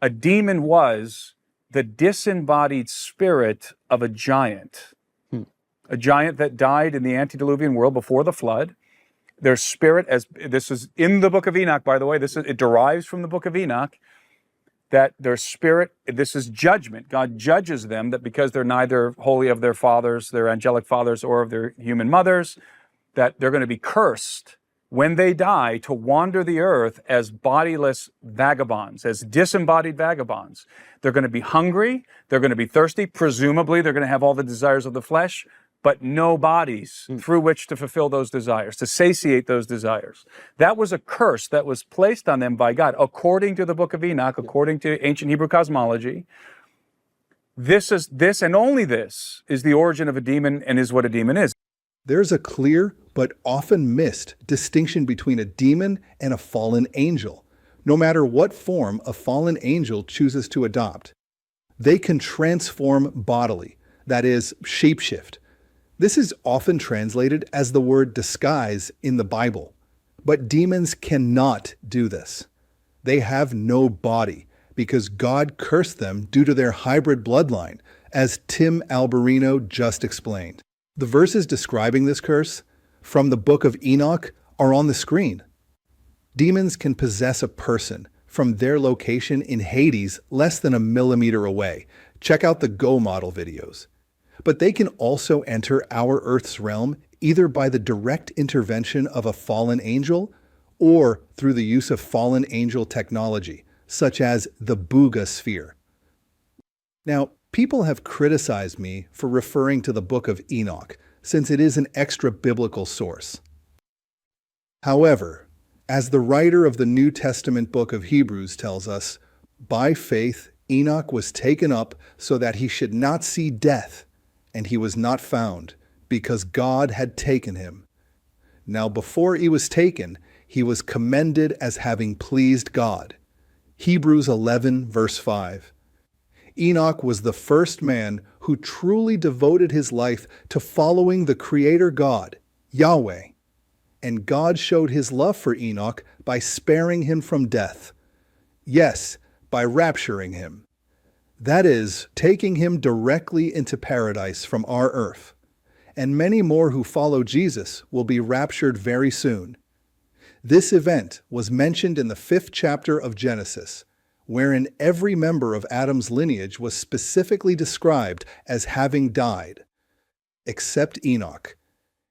A demon was the disembodied spirit of a giant. A giant that died in the antediluvian world before the flood. Their spirit, as this is in the book of Enoch, by the way, it derives from the book of Enoch, that their spirit, this is judgment. God judges them that because they're neither wholly of their fathers, their angelic fathers, or of their human mothers, that they're going to be cursed when they die to wander the earth as bodiless vagabonds, as disembodied vagabonds. They're going to be hungry, they're going to be thirsty, presumably they're going to have all the desires of the flesh, but no bodies through which to fulfill those desires, to satiate those desires. That was a curse that was placed on them by God, according to the book of Enoch, according to ancient Hebrew cosmology. This and only this is the origin of a demon and is what a demon is. There's a clear but often missed distinction between a demon and a fallen angel, no matter what form a fallen angel chooses to adopt. They can transform bodily, that is, shapeshift. This is often translated as the word disguise in the Bible. But demons cannot do this. They have no body because God cursed them due to their hybrid bloodline, as Tim Alberino just explained. The verses describing this curse from the book of Enoch are on the screen. Demons can possess a person from their location in Hades less than a millimeter away. Check out the Go model videos. But they can also enter our Earth's realm either by the direct intervention of a fallen angel or through the use of fallen angel technology, such as the BUGA'S. Now, people have criticized me for referring to the book of Enoch, since it is an extra-biblical source. However, as the writer of the New Testament book of Hebrews tells us, by faith Enoch was taken up so that he should not see death, and he was not found, because God had taken him. Now before he was taken, he was commended as having pleased God. Hebrews 11, verse 5. Enoch was the first man who truly devoted his life to following the Creator God, Yahweh. And God showed his love for Enoch by sparing him from death. Yes, by rapturing him. That is, taking him directly into paradise from our earth. And many more who follow Jesus will be raptured very soon. This event was mentioned in the 5th chapter of Genesis, wherein every member of Adam's lineage was specifically described as having died, except Enoch.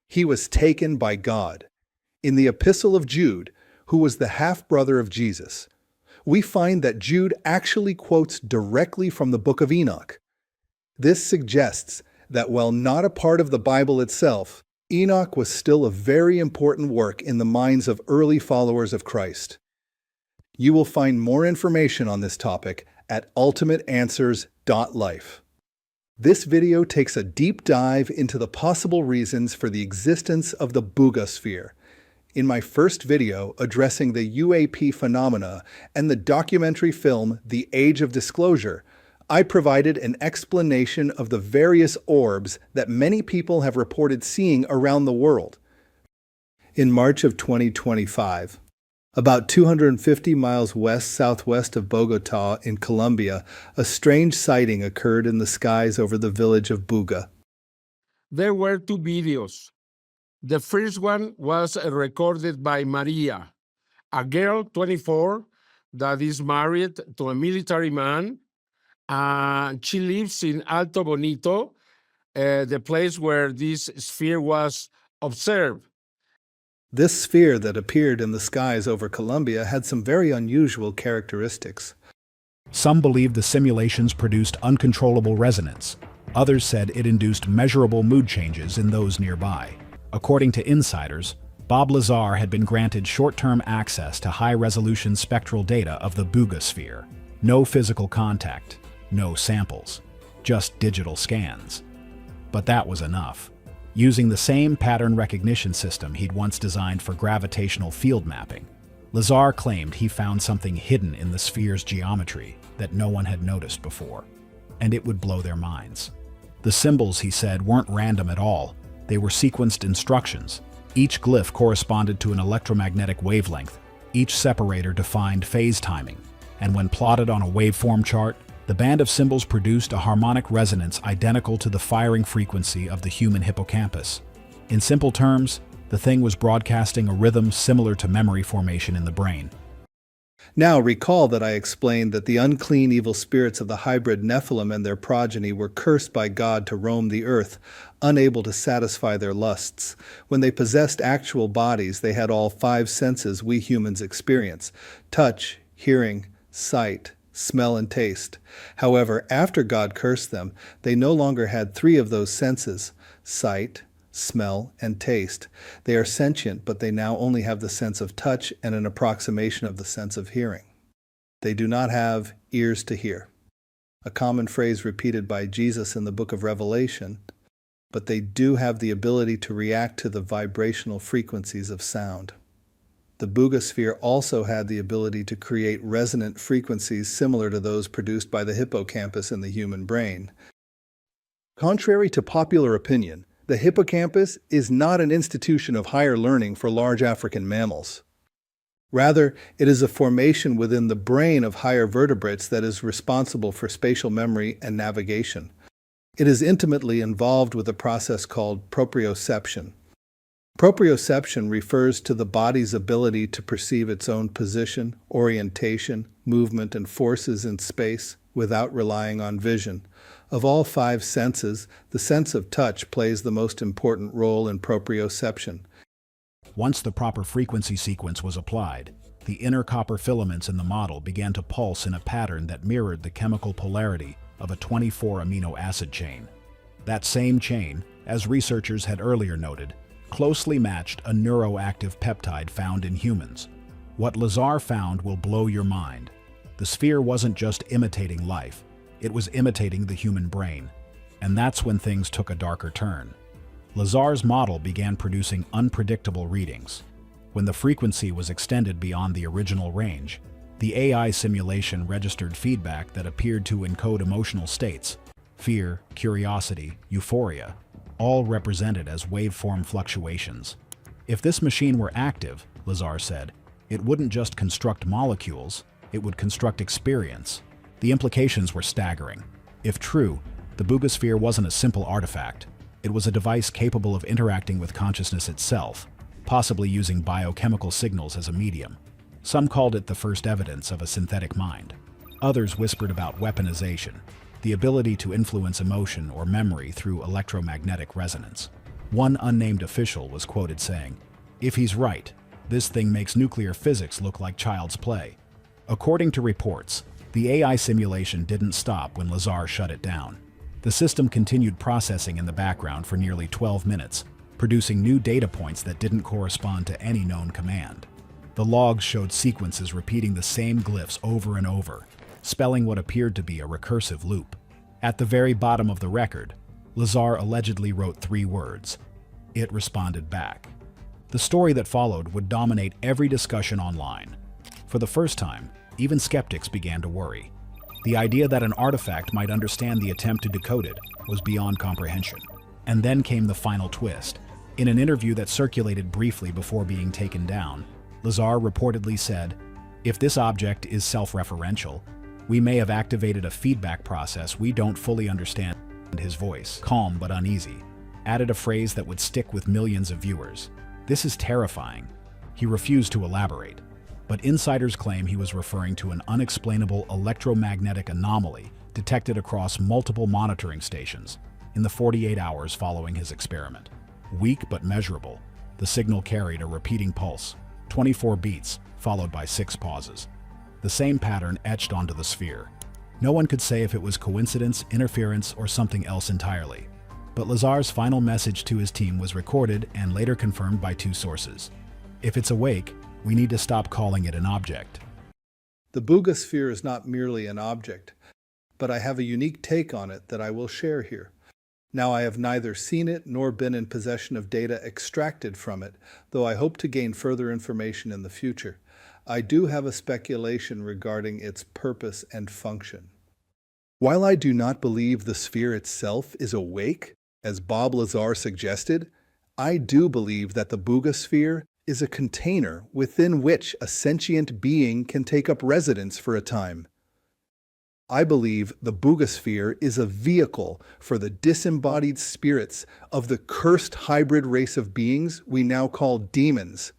He was taken by God. In the Epistle of Jude, who was the half-brother of Jesus, we find that Jude actually quotes directly from the book of Enoch. This suggests that while not a part of the Bible itself, Enoch was still a very important work in the minds of early followers of Christ. You will find more information on this topic at ultimateanswers.life. This video takes a deep dive into the possible reasons for the existence of the BUGA'S. In my first video addressing the UAP phenomena and the documentary film The Age of Disclosure, I provided an explanation of the various orbs that many people have reported seeing around the world. In March of 2025, about 250 miles west-southwest of Bogota in Colombia, a strange sighting occurred in the skies over the village of Buga. There were two videos. The first one was recorded by Maria, a girl, 24, that is married to a military man. She lives in Alto Bonito, the place where this sphere was observed. This sphere that appeared in the skies over Colombia had some very unusual characteristics. Some believed the simulations produced uncontrollable resonance. Others said it induced measurable mood changes in those nearby. According to insiders, Bob Lazar had been granted short-term access to high-resolution spectral data of the BUGA'S. No physical contact, no samples, just digital scans. But that was enough. Using the same pattern recognition system he'd once designed for gravitational field mapping, Lazar claimed he found something hidden in the sphere's geometry that no one had noticed before, and it would blow their minds. The symbols, he said, weren't random at all. They were sequenced instructions. Each glyph corresponded to an electromagnetic wavelength. Each separator defined phase timing. and when plotted on a waveform chart, the band of symbols produced a harmonic resonance identical to the firing frequency of the human hippocampus. In simple terms, the thing was broadcasting a rhythm similar to memory formation in the brain. Now recall that I explained that the unclean evil spirits of the hybrid Nephilim and their progeny were cursed by God to roam the earth, unable to satisfy their lusts. When they possessed actual bodies, they had all 5 senses we humans experience: touch, hearing, sight, smell, and taste. However, after God cursed them, they no longer had 3 of those senses: sight, smell, and taste. They are sentient, but they now only have the sense of touch and an approximation of the sense of hearing. They do not have ears to hear, a common phrase repeated by Jesus in the book of Revelation, but they do have the ability to react to the vibrational frequencies of sound. The Bugasphere also had the ability to create resonant frequencies similar to those produced by the hippocampus in the human brain. Contrary to popular opinion, the hippocampus is not an institution of higher learning for large African mammals. Rather, it is a formation within the brain of higher vertebrates that is responsible for spatial memory and navigation. It is intimately involved with a process called proprioception. Proprioception refers to the body's ability to perceive its own position, orientation, movement, and forces in space without relying on vision. Of all 5 senses, the sense of touch plays the most important role in proprioception. Once the proper frequency sequence was applied, the inner copper filaments in the model began to pulse in a pattern that mirrored the chemical polarity of a 24 amino acid chain. That same chain, as researchers had earlier noted, closely matched a neuroactive peptide found in humans. What Lazar found will blow your mind. The sphere wasn't just imitating life, it was imitating the human brain. And that's when things took a darker turn. Lazar's model began producing unpredictable readings. When the frequency was extended beyond the original range, the AI simulation registered feedback that appeared to encode emotional states: fear, curiosity, euphoria, all represented as waveform fluctuations. If this machine were active, Lazar said, it wouldn't just construct molecules, it would construct experience. The implications were staggering. If true, the Bugasphere wasn't a simple artifact. It was a device capable of interacting with consciousness itself, possibly using biochemical signals as a medium. Some called it the first evidence of a synthetic mind. Others whispered about weaponization, the ability to influence emotion or memory through electromagnetic resonance. One unnamed official was quoted saying, "If he's right, this thing makes nuclear physics look like child's play." According to reports, the AI simulation didn't stop when Lazar shut it down. The system continued processing in the background for nearly 12 minutes, producing new data points that didn't correspond to any known command. The logs showed sequences repeating the same glyphs over and over, spelling what appeared to be a recursive loop. At the very bottom of the record, Lazar allegedly wrote 3 words. It responded back. The story that followed would dominate every discussion online. For the first time, even skeptics began to worry. The idea that an artifact might understand the attempt to decode it was beyond comprehension. And then came the final twist. In an interview that circulated briefly before being taken down, Lazar reportedly said, "If this object is self-referential, we may have activated a feedback process we don't fully understand." His voice, calm but uneasy, added a phrase that would stick with millions of viewers. "This is terrifying." He refused to elaborate, but insiders claim he was referring to an unexplainable electromagnetic anomaly detected across multiple monitoring stations in the 48 hours following his experiment. Weak but measurable, the signal carried a repeating pulse, 24 beats, followed by 6 pauses. The same pattern etched onto the sphere. No one could say if it was coincidence, interference, or something else entirely. But Lazar's final message to his team was recorded and later confirmed by 2 sources. "If it's awake, we need to stop calling it an object." The Bugasphere is not merely an object, but I have a unique take on it that I will share here. Now, I have neither seen it nor been in possession of data extracted from it, though I hope to gain further information in the future. I do have a speculation regarding its purpose and function. While I do not believe the sphere itself is awake, as Bob Lazar suggested, I do believe that the Bugasphere is a container within which a sentient being can take up residence for a time. I believe the Bugasphere is a vehicle for the disembodied spirits of the cursed hybrid race of beings we now call demons,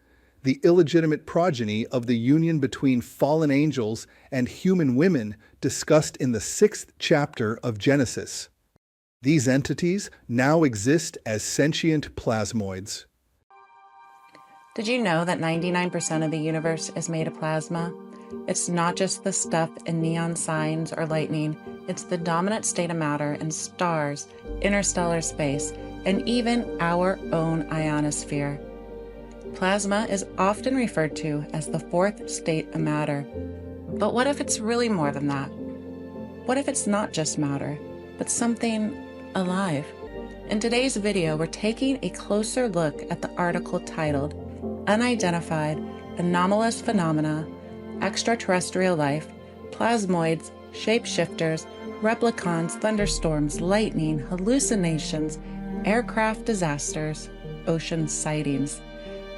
the illegitimate progeny of the union between fallen angels and human women discussed in the 6th chapter of Genesis. These entities now exist as sentient plasmoids. Did you know that 99% of the universe is made of plasma? It's not just the stuff in neon signs or lightning, it's the dominant state of matter in stars, interstellar space, and even our own ionosphere. Plasma is often referred to as the 4th state of matter. But what if it's really more than that? What if it's not just matter, but something alive? In today's video, we're taking a closer look at the article titled Unidentified Anomalous Phenomena, Extraterrestrial Life, Plasmoids, Shapeshifters, Replicons, Thunderstorms, Lightning, Hallucinations, Aircraft Disasters, Ocean Sightings.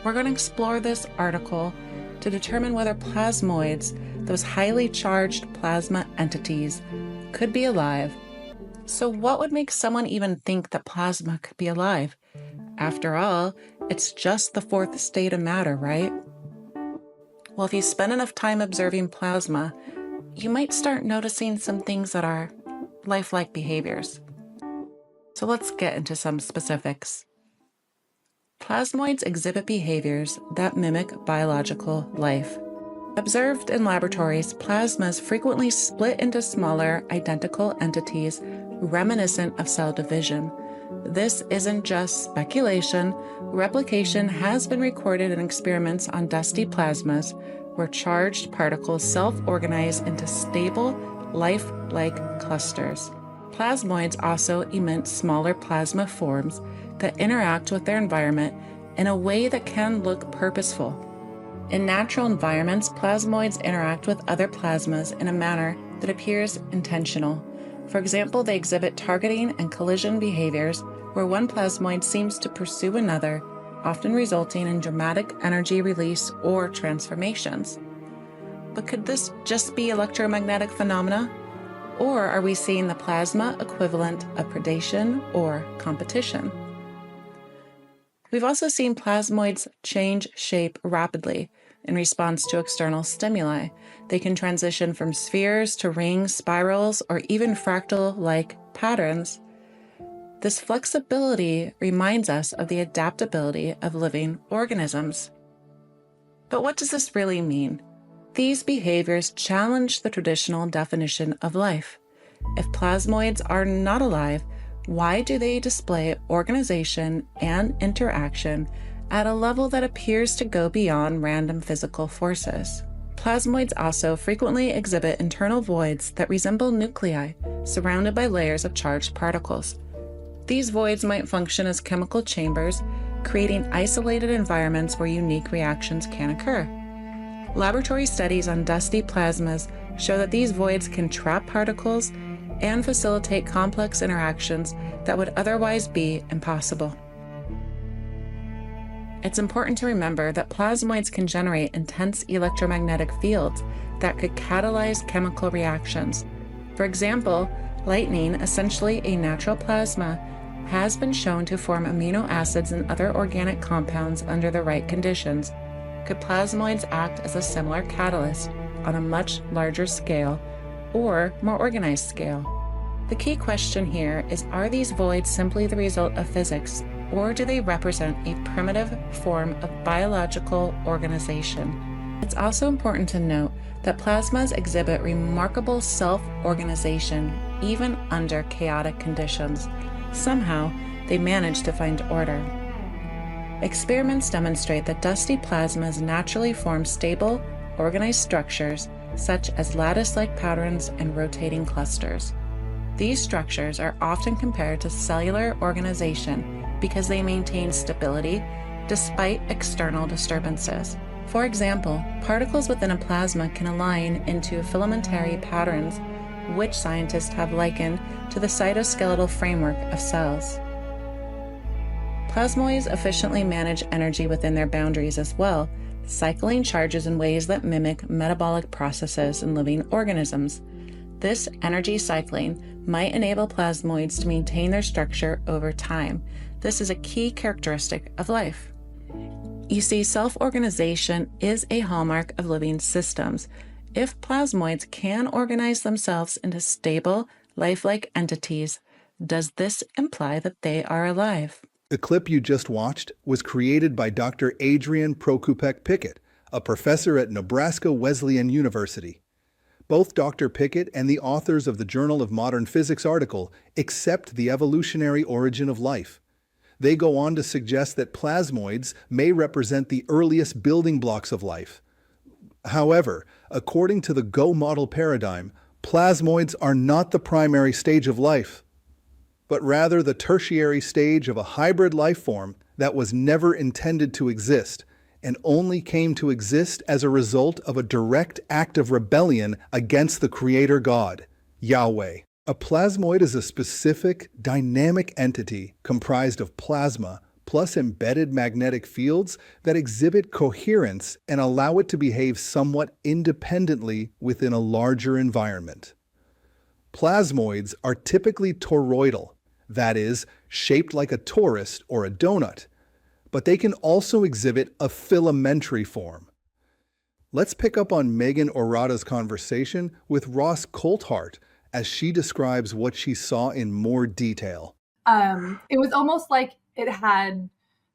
We're going to explore this article to determine whether plasmoids, those highly charged plasma entities, could be alive. So what would make someone even think that plasma could be alive? After all, it's just the 4th state of matter, right? Well, if you spend enough time observing plasma, you might start noticing some things that are lifelike behaviors. So let's get into some specifics. Plasmoids exhibit behaviors that mimic biological life. Observed in laboratories, plasmas frequently split into smaller, identical entities reminiscent of cell division. This isn't just speculation. Replication has been recorded in experiments on dusty plasmas where charged particles self-organize into stable, life-like clusters. Plasmoids also emit smaller plasma forms that interact with their environment in a way that can look purposeful. In natural environments, plasmoids interact with other plasmas in a manner that appears intentional. For example, they exhibit targeting and collision behaviors where one plasmoid seems to pursue another, often resulting in dramatic energy release or transformations. But could this just be electromagnetic phenomena? Or are we seeing the plasma equivalent of predation or competition? We've also seen plasmoids change shape rapidly in response to external stimuli. They can transition from spheres to rings, spirals, or even fractal-like patterns. This flexibility reminds us of the adaptability of living organisms. But what does this really mean? These behaviors challenge the traditional definition of life. If plasmoids are not alive, why do they display organization and interaction at a level that appears to go beyond random physical forces? Plasmoids also frequently exhibit internal voids that resemble nuclei surrounded by layers of charged particles. These voids might function as chemical chambers, creating isolated environments where unique reactions can occur. Laboratory studies on dusty plasmas show that these voids can trap particles and facilitate complex interactions that would otherwise be impossible. It's important to remember that plasmoids can generate intense electromagnetic fields that could catalyze chemical reactions. For example, lightning, essentially a natural plasma, has been shown to form amino acids and other organic compounds under the right conditions. Could plasmoids act as a similar catalyst on a much larger scale or more organized scale? The key question here is, are these voids simply the result of physics, or do they represent a primitive form of biological organization? It's also important to note that plasmas exhibit remarkable self-organization even under chaotic conditions. Somehow, they manage to find order. Experiments demonstrate that dusty plasmas naturally form stable, organized structures such as lattice-like patterns and rotating clusters. These structures are often compared to cellular organization because they maintain stability despite external disturbances. For example, particles within a plasma can align into filamentary patterns, which scientists have likened to the cytoskeletal framework of cells. Plasmoids efficiently manage energy within their boundaries as well, cycling charges in ways that mimic metabolic processes in living organisms. This energy cycling might enable plasmoids to maintain their structure over time. This is a key characteristic of life. You see, self-organization is a hallmark of living systems. If plasmoids can organize themselves into stable, lifelike entities, does this imply that they are alive? The clip you just watched was created by Dr. Adrian Prokupek-Pickett, a professor at Nebraska Wesleyan University. Both Dr. Pickett and the authors of the Journal of Modern Physics article accept the evolutionary origin of life. They go on to suggest that plasmoids may represent the earliest building blocks of life. However, according to the Go model paradigm, plasmoids are not the primary stage of life, but rather the tertiary stage of a hybrid life form that was never intended to exist and only came to exist as a result of a direct act of rebellion against the Creator God, Yahweh. A plasmoid is a specific, dynamic entity comprised of plasma plus embedded magnetic fields that exhibit coherence and allow it to behave somewhat independently within a larger environment. Plasmoids are typically toroidal, that is, shaped like a torus or a donut, but they can also exhibit a filamentary form. Let's pick up on Megan Orada's conversation with Ross Coulthart as she describes what she saw in more detail. It was almost like it had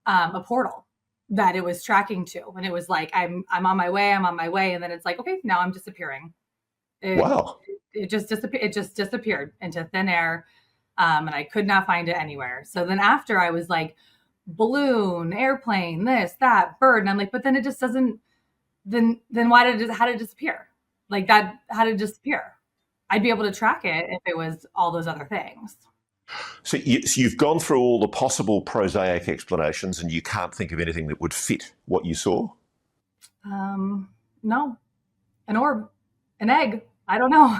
a portal that it was tracking to, and it was like, I'm on my way, and then it's like, okay, now I'm disappearing. Wow! It just disappeared into thin air, and I could not find it anywhere. So then after, I was like, balloon, airplane, this, that, bird, and I'm like, but then it just doesn't. Then how did it disappear? Like that, how did it disappear? I'd be able to track it if it was all those other things. So you've gone through all the possible prosaic explanations and you can't think of anything that would fit what you saw? No. An orb, an egg. I don't know.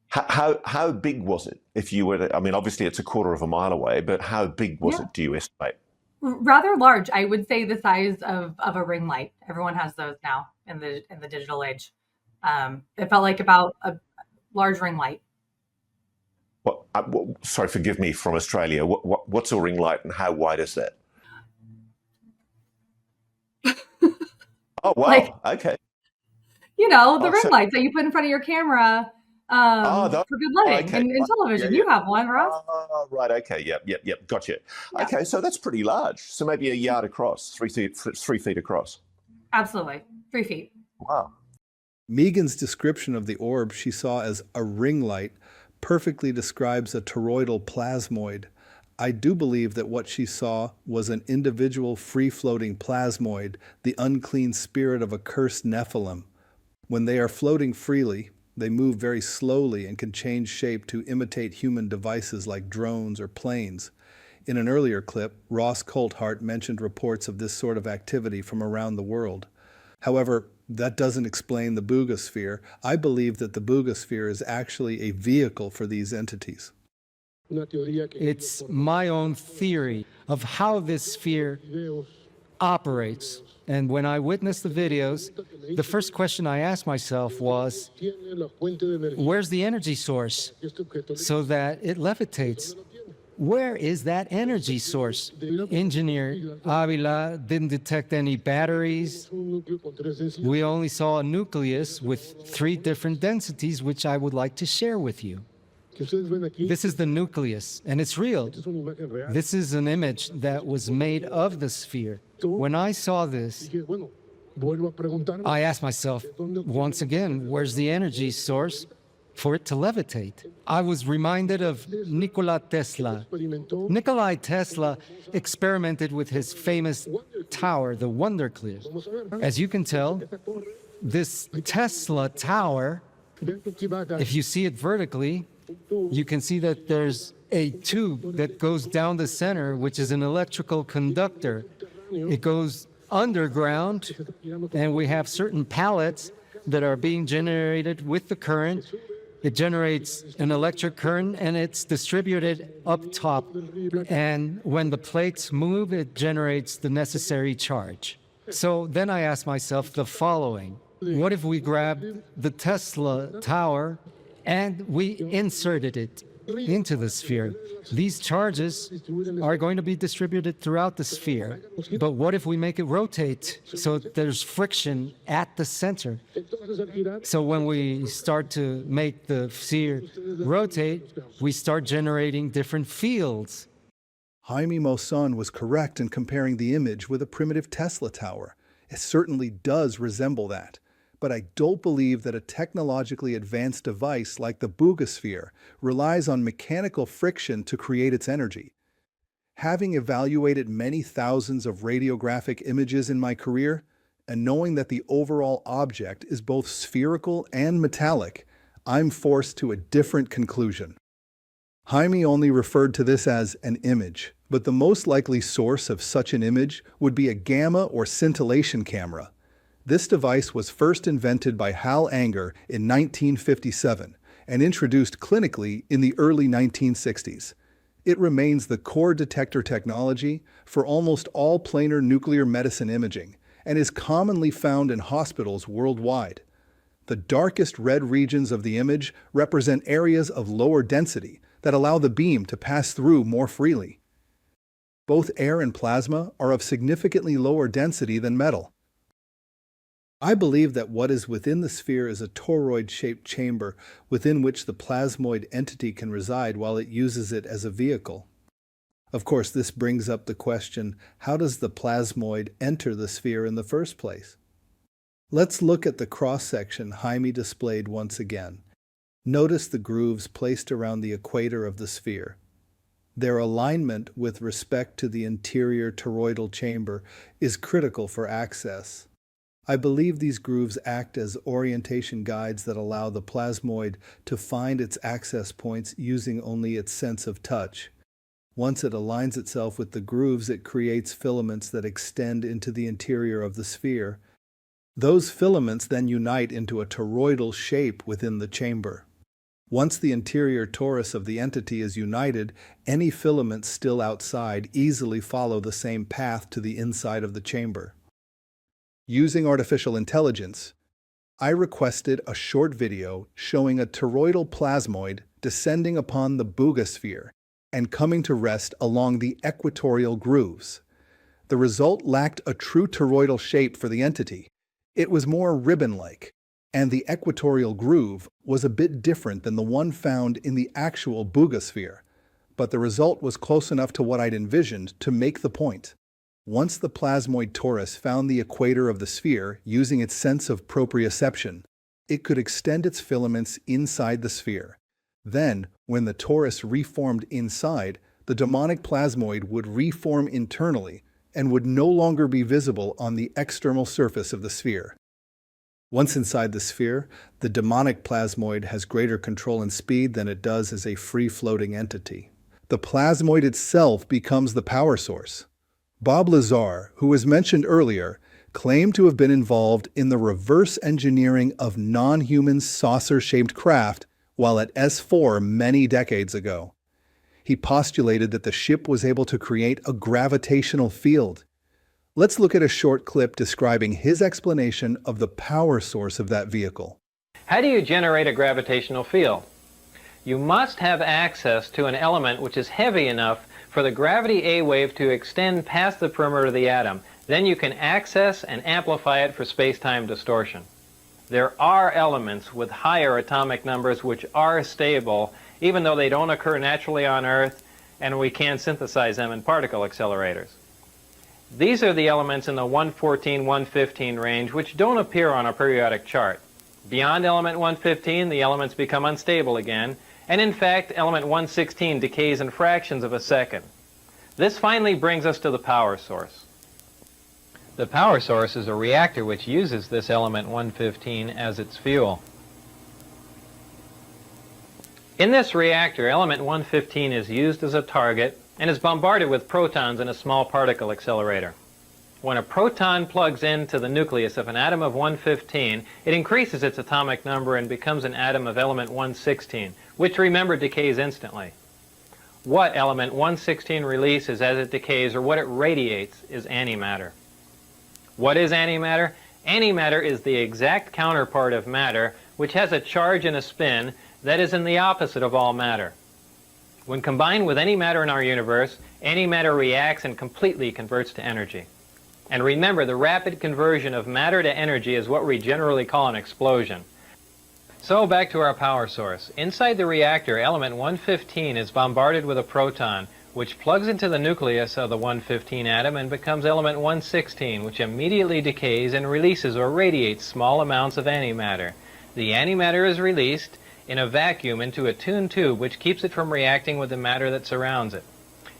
How big was it? If you were to, I mean, obviously it's a quarter of a mile away, but how big was it, do you estimate? Rather large. I would say the size of a ring light. Everyone has those now in the digital age. It felt like about a large ring light. Sorry, forgive me, from Australia. What's a ring light and how wide is that? Oh, wow. Okay. You know, the ring lights that you put in front of your camera for good lighting in television. You have one, Ross. Right. Okay. Yep. Gotcha. Yeah. Okay. So that's pretty large. So maybe a yard across, 3 feet across. Absolutely. 3 feet. Wow. Megan's description of the orb she saw as a ring light perfectly describes a toroidal plasmoid. I do believe that what she saw was an individual free-floating plasmoid, the unclean spirit of a cursed Nephilim. When they are floating freely, they move very slowly and can change shape to imitate human devices like drones or planes. In an earlier clip, Ross Coulthart mentioned reports of this sort of activity from around the world. However, that doesn't explain the BUGA'S. I believe that the BUGA'S is actually a vehicle for these entities. It's my own theory of how this sphere operates. And when I witnessed the videos, the first question I asked myself was, where's the energy source so that it levitates? Where is that energy source? Engineer Avila didn't detect any batteries. We only saw a nucleus with 3 different densities, which I would like to share with you. This is the nucleus, and it's real. This is an image that was made of the sphere. When I saw this, I asked myself, once again, where's the energy source for it to levitate? I was reminded of Nikola Tesla. Nikola Tesla experimented with his famous tower, the Wondercliff. As you can tell, this Tesla tower, if you see it vertically, you can see that there's a tube that goes down the center, which is an electrical conductor. It goes underground, and we have certain pallets that are being generated with the current it generates an electric current and it's distributed up top. And when the plates move, it generates the necessary charge. So then I asked myself the following. What if we grabbed the Tesla tower and we inserted it into the sphere? These charges are going to be distributed throughout the sphere. But what if we make it rotate so there's friction at the center? So when we start to make the sphere rotate, we start generating different fields. Jaime Maussan was correct in comparing the image with a primitive Tesla tower. It certainly does resemble that. But I don't believe that a technologically advanced device like the BUGA'S relies on mechanical friction to create its energy. Having evaluated many thousands of radiographic images in my career, and knowing that the overall object is both spherical and metallic, I'm forced to a different conclusion. Jaime only referred to this as an image, but the most likely source of such an image would be a gamma or scintillation camera. This device was first invented by Hal Anger in 1957 and introduced clinically in the early 1960s. It remains the core detector technology for almost all planar nuclear medicine imaging and is commonly found in hospitals worldwide. The darkest red regions of the image represent areas of lower density that allow the beam to pass through more freely. Both air and plasma are of significantly lower density than metal. I believe that what is within the sphere is a toroid-shaped chamber within which the plasmoid entity can reside while it uses it as a vehicle. Of course, this brings up the question, how does the plasmoid enter the sphere in the first place? Let's look at the cross-section Jaime displayed once again. Notice the grooves placed around the equator of the sphere. Their alignment with respect to the interior toroidal chamber is critical for access. I believe these grooves act as orientation guides that allow the plasmoid to find its access points using only its sense of touch. Once it aligns itself with the grooves, it creates filaments that extend into the interior of the sphere. Those filaments then unite into a toroidal shape within the chamber. Once the interior torus of the entity is united, any filaments still outside easily follow the same path to the inside of the chamber. Using artificial intelligence, I requested a short video showing a toroidal plasmoid descending upon the BUGA'S and coming to rest along the equatorial grooves. The result lacked a true toroidal shape for the entity. It was more ribbon-like, and the equatorial groove was a bit different than the one found in the actual BUGA'S, but the result was close enough to what I'd envisioned to make the point. Once the plasmoid torus found the equator of the sphere using its sense of proprioception, it could extend its filaments inside the sphere. Then, when the torus reformed inside, the demonic plasmoid would reform internally and would no longer be visible on the external surface of the sphere. Once inside the sphere, the demonic plasmoid has greater control and speed than it does as a free-floating entity. The plasmoid itself becomes the power source. Bob Lazar, who was mentioned earlier, claimed to have been involved in the reverse engineering of non-human saucer-shaped craft while at S4 many decades ago. He postulated that the ship was able to create a gravitational field. Let's look at a short clip describing his explanation of the power source of that vehicle. How do you generate a gravitational field? You must have access to an element which is heavy enough for the gravity A wave to extend past the perimeter of the atom. Then you can access and amplify it for space-time distortion. There are elements with higher atomic numbers which are stable, even though they don't occur naturally on Earth, and we can synthesize them in particle accelerators. These are the elements in the 114, 115 range which don't appear on a periodic chart. Beyond element 115, the elements become unstable again, and in fact, element 116 decays in fractions of a second. This finally brings us to the power source. The power source is a reactor which uses this element 115 as its fuel. In this reactor, element 115 is used as a target and is bombarded with protons in a small particle accelerator. When a proton plugs into the nucleus of an atom of 115, it increases its atomic number and becomes an atom of element 116, which, remember, decays instantly. What element 116 releases as it decays, or what it radiates, is antimatter. What is antimatter? Antimatter is the exact counterpart of matter, which has a charge and a spin that is in the opposite of all matter. When combined with any matter in our universe, antimatter reacts and completely converts to energy. And remember, the rapid conversion of matter to energy is what we generally call an explosion. So back to our power source. Inside the reactor, element 115 is bombarded with a proton, which plugs into the nucleus of the 115 atom and becomes element 116, which immediately decays and releases or radiates small amounts of antimatter. The antimatter is released in a vacuum into a tuned tube, which keeps it from reacting with the matter that surrounds it.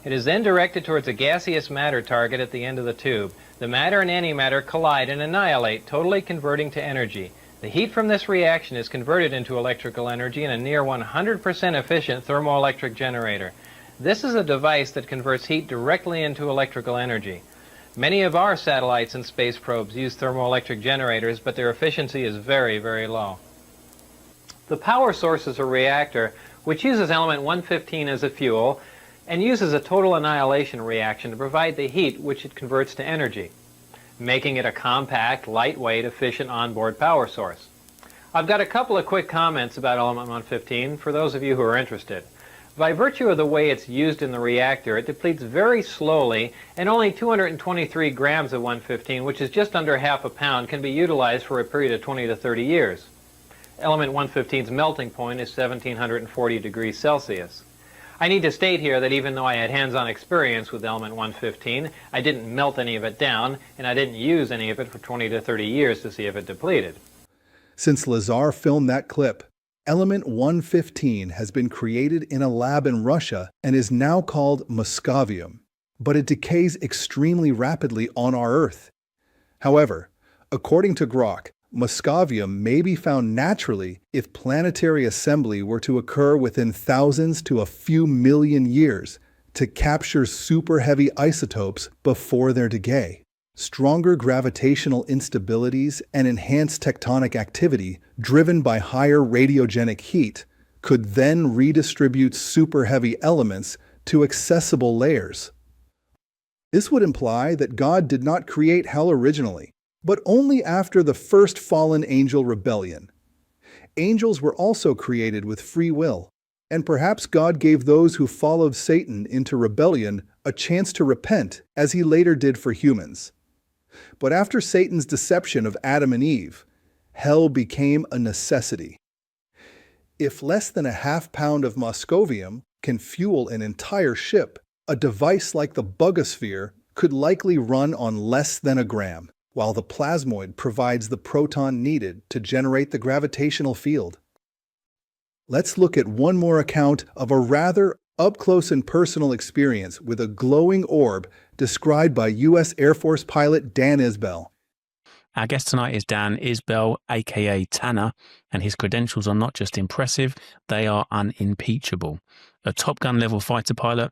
It is then directed towards a gaseous matter target at the end of the tube. The matter and antimatter collide and annihilate, totally converting to energy. The heat from this reaction is converted into electrical energy in a near 100% efficient thermoelectric generator. This is a device that converts heat directly into electrical energy. Many of our satellites and space probes use thermoelectric generators, but their efficiency is very, very low. The power source is a reactor which uses element 115 as a fuel and uses a total annihilation reaction to provide the heat which it converts to energy, making it a compact, lightweight, efficient onboard power source. I've got a couple of quick comments about element 115 for those of you who are interested. By virtue of the way it's used in the reactor, it depletes very slowly, and only 223 grams of 115, which is just under half a pound, can be utilized for a period of 20 to 30 years. Element 115's melting point is 1740 degrees Celsius. I need to state here that even though I had hands-on experience with element 115, I didn't melt any of it down, and I didn't use any of it for 20 to 30 years to see if it depleted. Since Lazar filmed that clip, element 115 has been created in a lab in Russia and is now called moscovium, but it decays extremely rapidly on our Earth. However, according to Grok, moscovium may be found naturally if planetary assembly were to occur within thousands to a few million years to capture super heavy isotopes before their decay. Stronger gravitational instabilities and enhanced tectonic activity driven by higher radiogenic heat could then redistribute super heavy elements to accessible layers. This would imply that God did not create hell originally, but only after the first fallen angel rebellion. Angels were also created with free will, and perhaps God gave those who followed Satan into rebellion a chance to repent, as he later did for humans. But after Satan's deception of Adam and Eve, hell became a necessity. If less than a half pound of moscovium can fuel an entire ship, a device like the BUGA'S could likely run on less than a gram, while the plasmoid provides the proton needed to generate the gravitational field. Let's look at one more account of a rather up-close and personal experience with a glowing orb described by U.S. Air Force pilot Dan Isbell. Our guest tonight is Dan Isbell, aka Tanna, and his credentials are not just impressive, they are unimpeachable. A Top Gun level fighter pilot,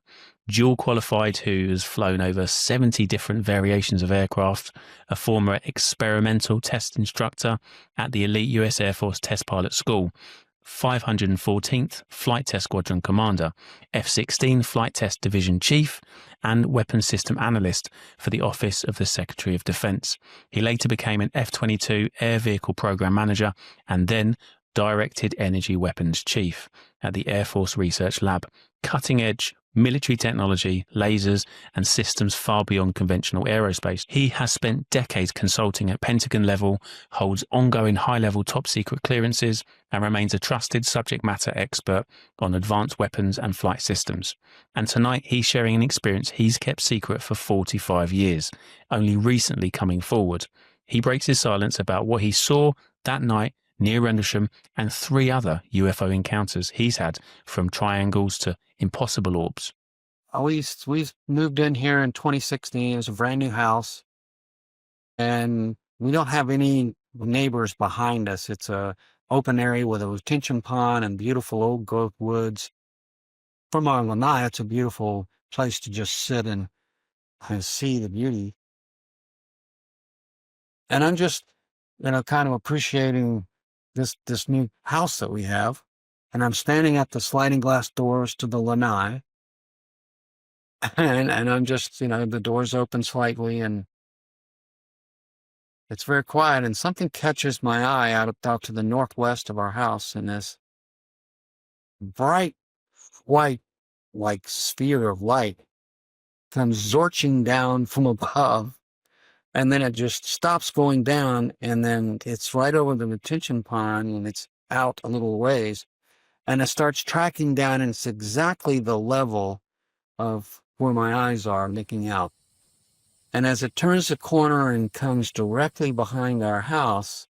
dual qualified who has flown over 70 different variations of aircraft, a former experimental test instructor at the elite US Air Force Test Pilot School, 514th Flight Test Squadron Commander, F-16 Flight Test Division Chief, and Weapons System Analyst for the Office of the Secretary of Defense. He later became an F-22 Air Vehicle Program Manager and then Directed Energy Weapons Chief at the Air Force Research Lab. Cutting-edge military technology, lasers, and systems far beyond conventional aerospace. He has spent decades consulting at Pentagon level, holds ongoing high-level top-secret clearances, and remains a trusted subject matter expert on advanced weapons and flight systems. And tonight he's sharing an experience he's kept secret for 45 years, only recently coming forward. He breaks his silence about what he saw that night near Rendlesham and 3 other UFO encounters he's had, from triangles to impossible orbs. We moved in here in 2016. It's a brand new house, and we don't have any neighbors behind us. It's a open area with a retention pond and beautiful old growth woods. From our lanai, it's a beautiful place to just sit and see the beauty. And I'm just, kind of appreciating this new house that we have. And I'm standing at the sliding glass doors to the lanai. And I'm just, the doors open slightly and it's very quiet. And something catches my eye out to the northwest of our house, and this bright white, like sphere of light comes zorching down from above. And then it just stops going down, and then it's right over the retention pond, and it's out a little ways. And it starts tracking down, and it's exactly the level of where my eyes are looking out. And as it turns the corner and comes directly behind our house,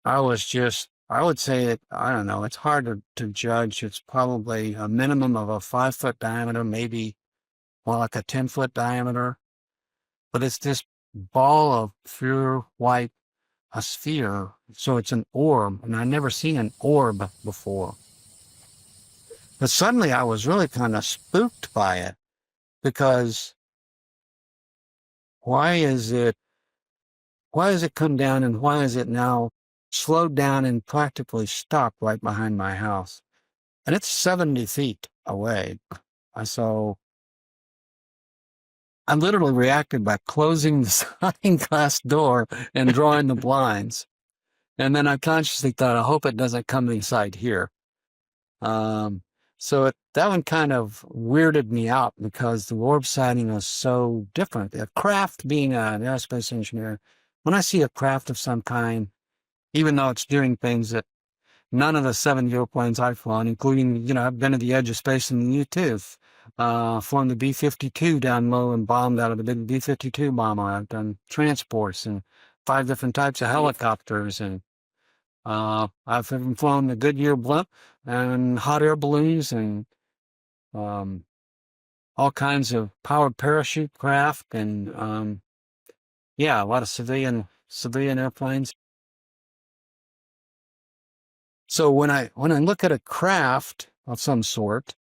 I would say that, I don't know, it's hard to judge. It's probably a minimum of a 5-foot diameter, maybe like a 10-foot diameter. But it's this ball of pure white, a sphere. So it's an orb, and I've never seen an orb before. But suddenly I was really kind of spooked by it, because why is it come down, and why is it now slowed down and practically stopped right behind my house? And it's 70 feet away. So I literally reacted by closing the sliding glass door and drawing the blinds. And then I consciously thought, I hope it doesn't come inside here. So that one kind of weirded me out, because the orb sighting was so different. A craft, being an aerospace engineer, when I see a craft of some kind, even though it's doing things that none of the 7 airplanes I've flown, including, I've been at the edge of space in the U-2, flown the B-52 down low and bombed out of the big B-52 bomber. I've done transports and 5 different types of helicopters, and I've even flown the Goodyear blimp and hot air balloons and all kinds of powered parachute craft, and a lot of civilian airplanes. So when I look at a craft of some sort,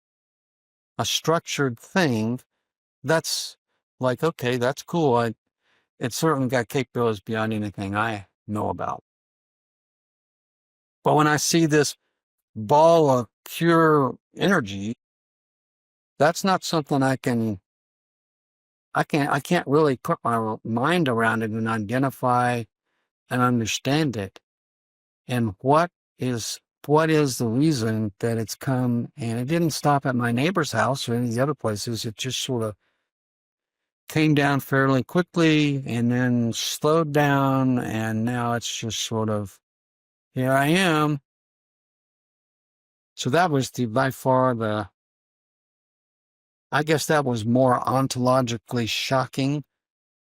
a structured thing, that's like, okay, that's cool. It's certainly got capabilities beyond anything I know about. But when I see this ball of pure energy, that's not something I can't really put my mind around it and identify and understand it. And what is the reason that it's come? And it didn't stop at my neighbor's house or any of the other places. It just sort of came down fairly quickly and then slowed down, and now it's just sort of, here I am. So that was by far I guess that was more ontologically shocking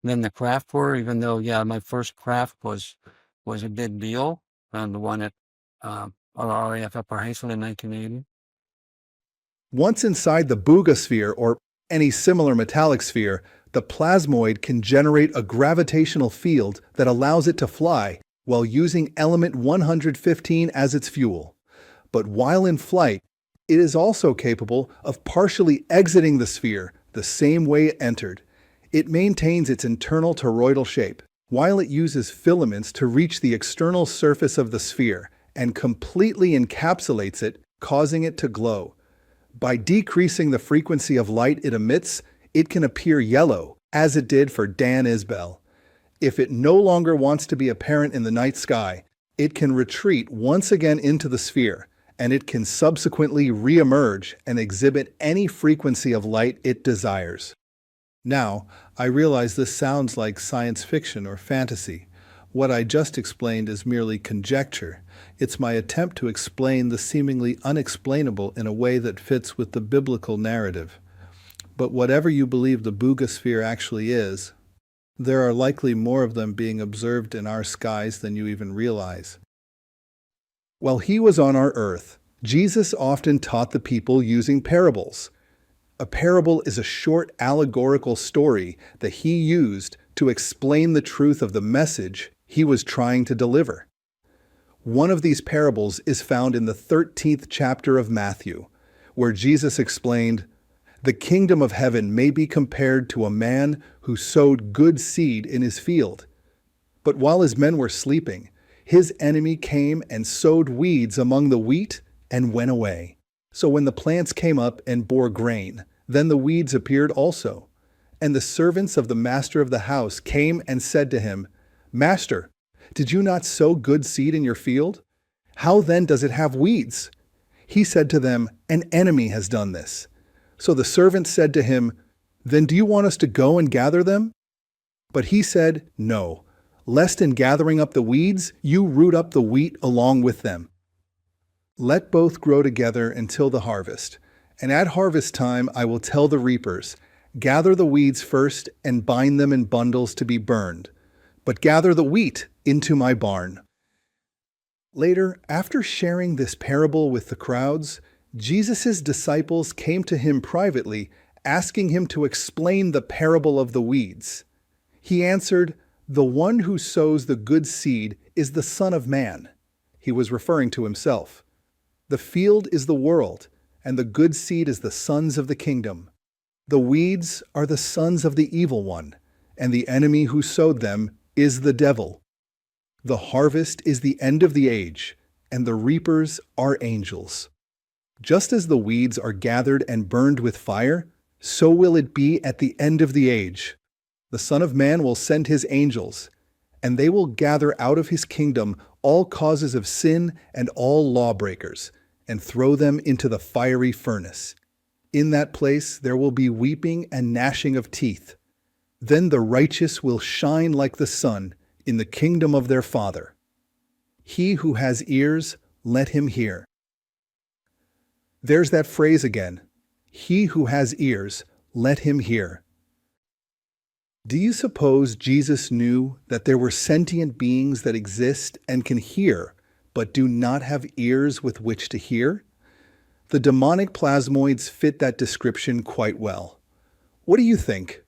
than the craft were, even though, my first craft was a big deal, and the one at RAF Upper Hazel in 1980. Once inside the Bugasphere, or any similar metallic sphere, the plasmoid can generate a gravitational field that allows it to fly while using element 115 as its fuel. But while in flight, it is also capable of partially exiting the sphere the same way it entered. It maintains its internal toroidal shape, while it uses filaments to reach the external surface of the sphere and completely encapsulates it, causing it to glow. By decreasing the frequency of light it emits, it can appear yellow, as it did for Dan Isbell. If it no longer wants to be apparent in the night sky, it can retreat once again into the sphere, and it can subsequently re-emerge and exhibit any frequency of light it desires. Now, I realize this sounds like science fiction or fantasy. What I just explained is merely conjecture. It's my attempt to explain the seemingly unexplainable in a way that fits with the biblical narrative. But whatever you believe the Bugasphere actually is, there are likely more of them being observed in our skies than you even realize. While he was on our earth, Jesus often taught the people using parables. A parable is a short allegorical story that he used to explain the truth of the message he was trying to deliver. One of these parables is found in the 13th chapter of Matthew, where Jesus explained, The kingdom of heaven may be compared to a man who sowed good seed in his field. But while his men were sleeping, his enemy came and sowed weeds among the wheat and went away. So when the plants came up and bore grain, then the weeds appeared also. And the servants of the master of the house came and said to him, Master, did you not sow good seed in your field? How then does it have weeds? He said to them, An enemy has done this. So the servants said to him, Then do you want us to go and gather them? But he said, No, lest in gathering up the weeds, you root up the wheat along with them. Let both grow together until the harvest. And at harvest time I will tell the reapers, Gather the weeds first and bind them in bundles to be burned, but gather the wheat into my barn. Later, after sharing this parable with the crowds, Jesus' disciples came to him privately, asking him to explain the parable of the weeds. He answered, The one who sows the good seed is the Son of Man. He was referring to himself. The field is the world, and the good seed is the sons of the kingdom. The weeds are the sons of the evil one, and the enemy who sowed them is the devil. The harvest is the end of the age, and the reapers are angels. Just as the weeds are gathered and burned with fire, so will it be at the end of the age. The Son of Man will send his angels, and they will gather out of his kingdom all causes of sin and all lawbreakers, and throw them into the fiery furnace. In that place there will be weeping and gnashing of teeth. Then the righteous will shine like the sun in the kingdom of their Father. He who has ears, let him hear. There's that phrase again. He who has ears, let him hear. Do you suppose Jesus knew that there were sentient beings that exist and can hear, but do not have ears with which to hear? The demonic plasmoids fit that description quite well. What do you think?